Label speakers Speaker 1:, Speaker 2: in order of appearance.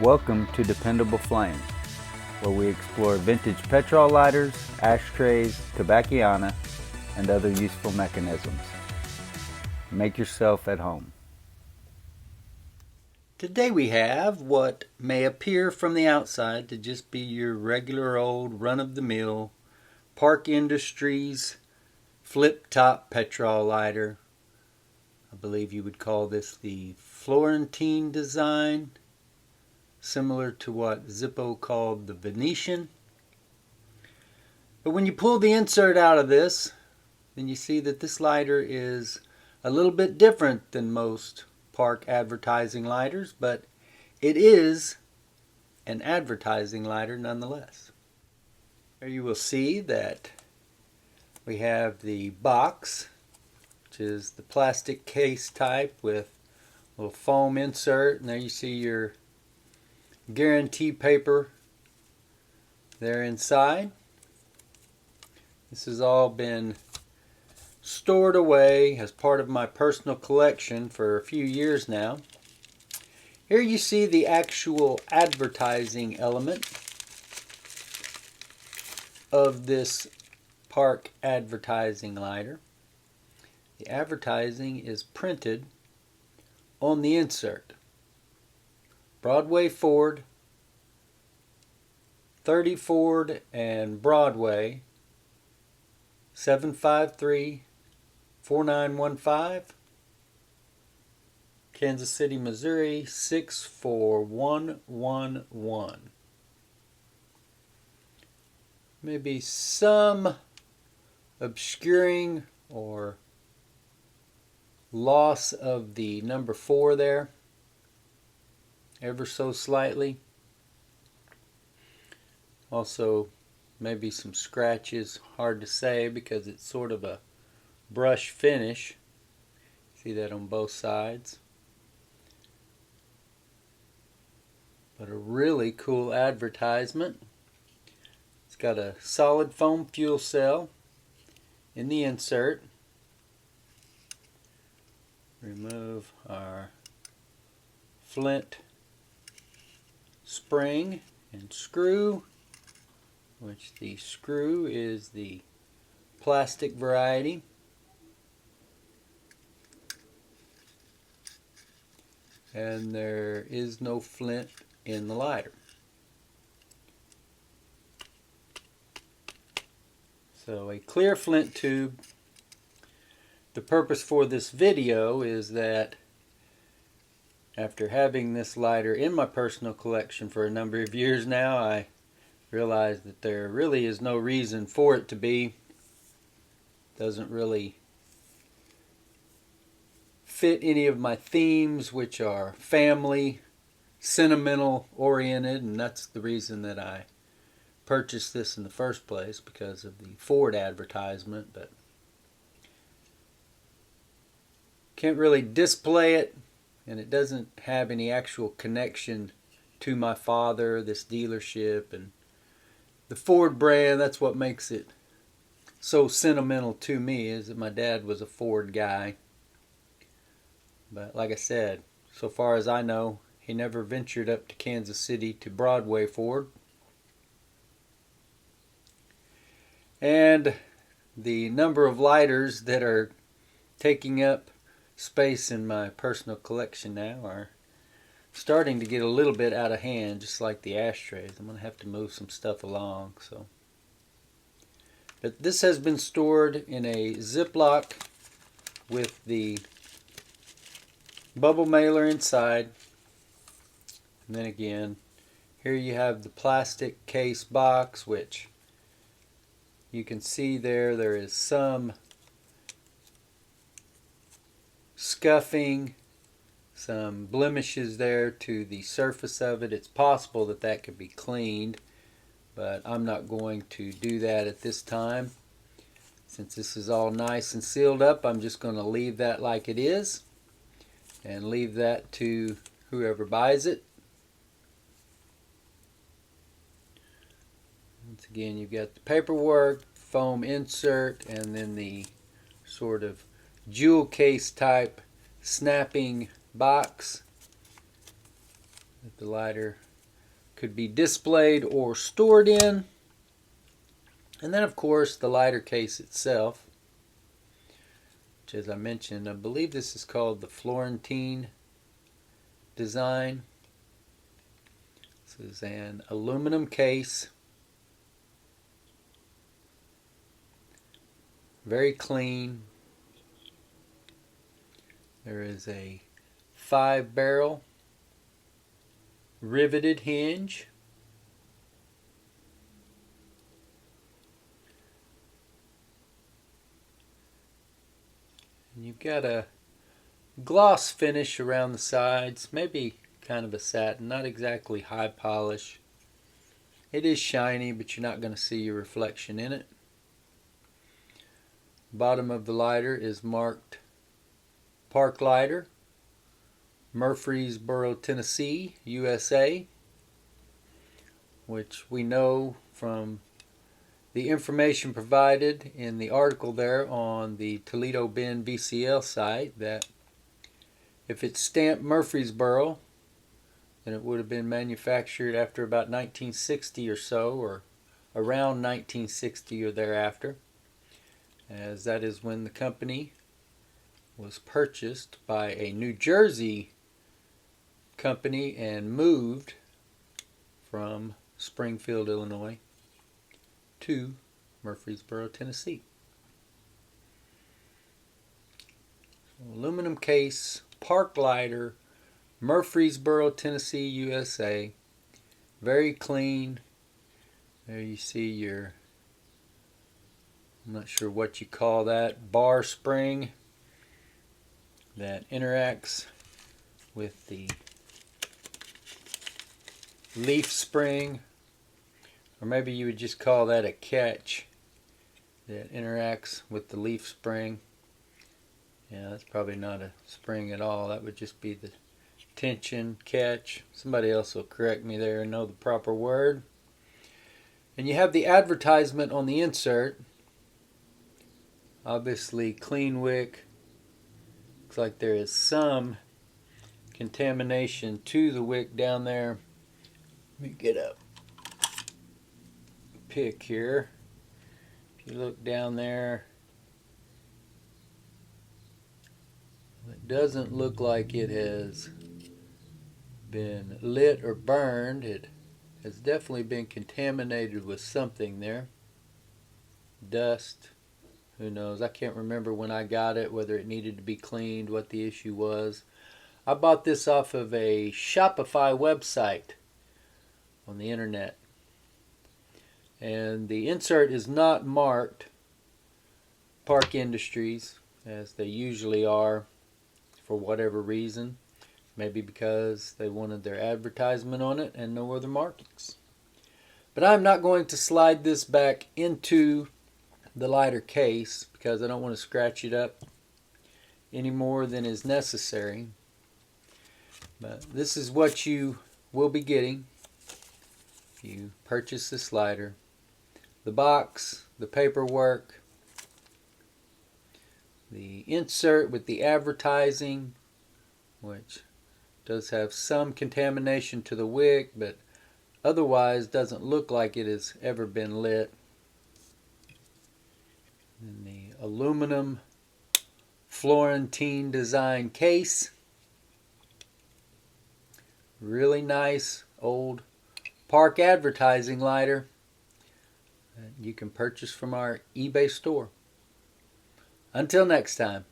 Speaker 1: Welcome to Dependable Flame, where we explore vintage petrol lighters, ashtrays, tobacconiana, and other useful mechanisms. Make yourself at home. Today we have what may appear from the outside to just be your regular old run-of-the-mill Park Industries flip-top petrol lighter. I believe you would call this the Florentine design, similar to what Zippo called the Venetian. But when you pull the insert out of this, then you see that this lighter is a little bit different than most park advertising lighters, but it is an advertising lighter nonetheless. There you will see that we have the box, which is the plastic case type with a little foam insert, and there you see your guarantee paper there inside. This has all been stored away as part of my personal collection for a few years now. Here you see the actual advertising element of this park advertising lighter. The advertising is printed on the insert. Broadway Ford, 30 Ford and Broadway, 753-4915, Kansas City, Missouri, 64111. Maybe some obscuring or loss of the number 4 there, ever so slightly. Also maybe some scratches, hard to say because it's sort of a brush finish. See that on both sides. But a really cool advertisement. It's got a solid foam fuel cell in the insert. Remove our flint spring and screw, which the screw is the plastic variety. And there is no flint in the lighter. So a clear flint tube. The purpose for this video is that after having this lighter in my personal collection for a number of years now, I realized that there really is no reason for it to be. Doesn't really fit any of my themes, which are family, sentimental oriented, and that's the reason that I purchased this in the first place, because of the Ford advertisement. But can't really display it, and it doesn't have any actual connection to my father, this dealership, and the Ford brand. That's what makes it so sentimental to me, is that my dad was a Ford guy. But like I said, so far as I know, he never ventured up to Kansas City to Broadway Ford. And the number of lighters that are taking up space in my personal collection now are starting to get a little bit out of hand, just like the ashtrays. I'm going to have to move some stuff along. But this has been stored in a Ziploc with the bubble mailer inside. And then again, here you have the plastic case box, which you can see there is some scuffing, some blemishes there to the surface of it. It's possible that that could be cleaned, but I'm not going to do that at this time. Since this is all nice and sealed up, I'm just going to leave that like it is and leave that to whoever buys it. Once again, you've got the paperwork, foam insert, and then the sort of jewel case type snapping box. that the lighter could be displayed or stored in. And then of course the lighter case itself, which, as I mentioned, I believe this is called the Florentine design. This is an aluminum case, very clean. There is a 5-barrel riveted hinge. And you've got a gloss finish around the sides, maybe kind of a satin, not exactly high polish. It is shiny, but you're not going to see your reflection in it. Bottom of the lighter is marked Park Lighter, Murfreesboro, Tennessee, USA, which we know from the information provided in the article there on the Toledo Bend VCL site that if it's stamped Murfreesboro, then it would have been manufactured after about 1960 or so, or around 1960 or thereafter, as that is when the company was purchased by a New Jersey company and moved from Springfield, Illinois to Murfreesboro, Tennessee. Aluminum case, Park Lighter, Murfreesboro, Tennessee, USA. Very clean. There you see your, I'm not sure what you call that, bar spring that interacts with the leaf spring, or maybe you would just call that a catch that interacts with the leaf spring. Yeah, that's probably not a spring at all. That would just be the tension catch. Somebody else will correct me there and know the proper word. And you have the advertisement on the insert. Obviously clean wick. Looks like there is some contamination to the wick down there. Let me get a pick here. If you look down there, it doesn't look like it has been lit or burned. It has definitely been contaminated with something there. Dust, who knows? I can't remember when I got it, whether it needed to be cleaned, what the issue was. I bought this off of a Shopify website on the internet. And the insert is not marked Park Industries, as they usually are, for whatever reason. Maybe because they wanted their advertisement on it and no other markings. But I'm not going to slide this back into the lighter case because I don't want to scratch it up any more than is necessary. But this is what you will be getting if you purchase this lighter. The box, the paperwork, the insert with the advertising, which does have some contamination to the wick, but otherwise doesn't look like it has ever been lit. And the aluminum Florentine design case. Really nice old park advertising lighter that you can purchase from our eBay store. Until next time.